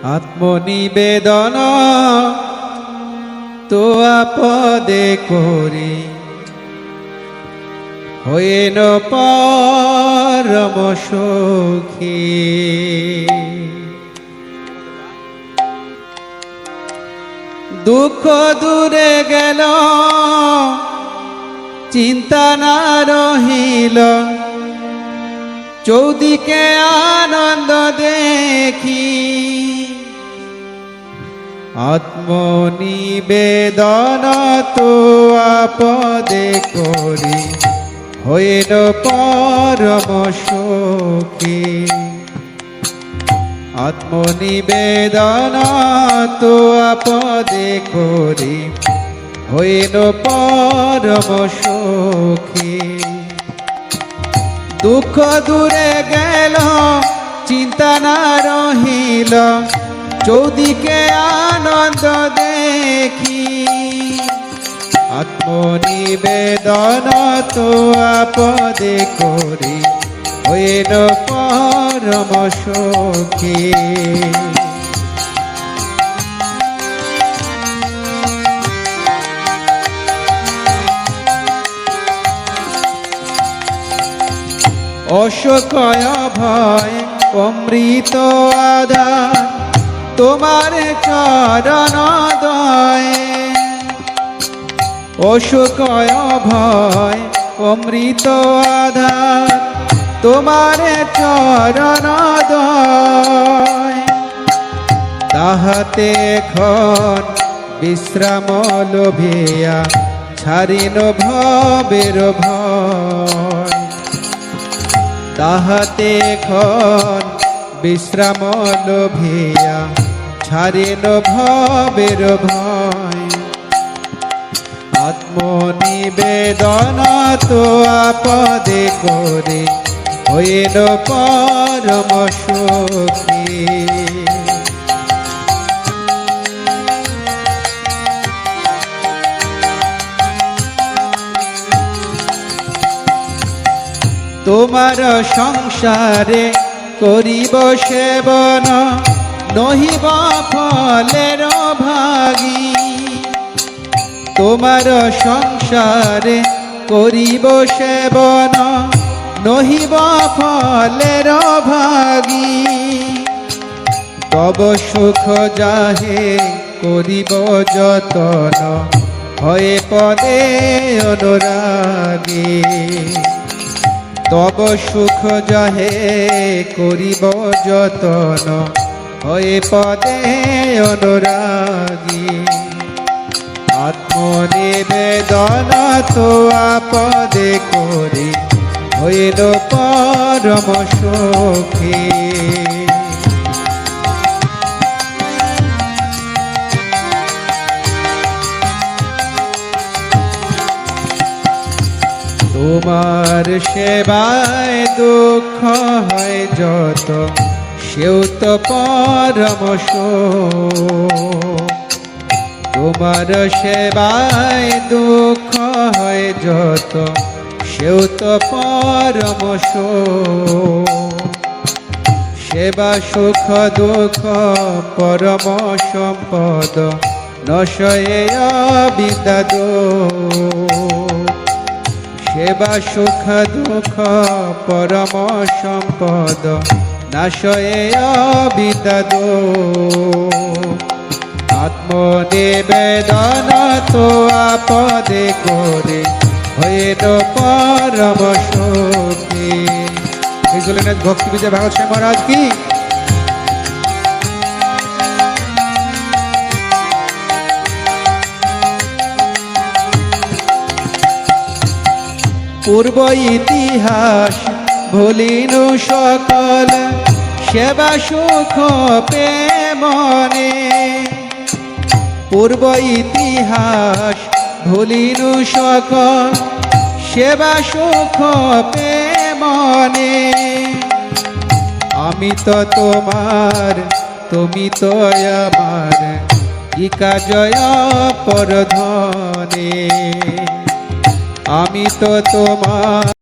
আত্মনিবেদন তো আপদে করি, হইন পরম সুখী। দুঃখ দূরে গেল, চিন্তা না রহিল, চৌদিকে আনন্দ দেখি। আত্মনিবেদন তো আপদে করি, হইল পরম সুখী। আত্মনিবেদন তো আপদে করি, হইল পরম সুখী। দুঃখ দূরে গেল, চিন্তা না রহিল, চৌদিকে আনন্দ দেখি। আত্মনিবেদন তো আপদে করি, হইল পরম সুখী। অশোকয় ভয় অমৃত আধার, তোমার চরণ দয়ে। অশোকয় ভয় অমৃত আধার, তোমার চরণ দয়ে। তাহাতে এখন বিশ্রাম লোভিয়া, ছাড়িন ভবের ভয়। তাহাতে এখন বিশ্রাম লোভিয়া, ছাড়িল ভবের ভয়। আত্মনিবেদন তো আপদে করি, হইল পরম সুখী। তোমার সংসারে করিব সেবন, নহিব ফলের ভাগী। তোমার সংসারে করিব সেবন, নহিব ফলের ভাগী। তব সুখ যাহে করিব যতন, হয়ে পদে অনুরাগী। তব সুখ যাহে করিব যতন, হয়ে পদে অনুরাগী। আত্মনিবেদন তো আপদে করি, হইল পরম সুখী। তোমার সেবায় দুঃখ হয় যত, সেও তো পরম সুখ। তোমার সেবায় দুঃখ হয় যত, সেও তো পরম সুখ। সেবা সুখ দুঃখ পরম সম্পদ, নশয়ে বিদ্যাদ। সেবা সুখ দুঃখ পরম সম্পদ, নাশয়ে বিদ্যাদ। আত্মনিবেদন তো আপদে করে, হইল পরম সুখী। ভক্তি বিজয় ভাগবত স্বামী মহারাজ কি। পূর্ব ইতিহাস ভুলিনু সকল, সেবা সুখ পে মনে। পূর্ব ইতিহাস ভুলিনু সকল, সেবা সুখ পে মনে। আমি তো তোমার, তুমি তো আমার, ইকা জয় পরধনে। আমি তো তোমার।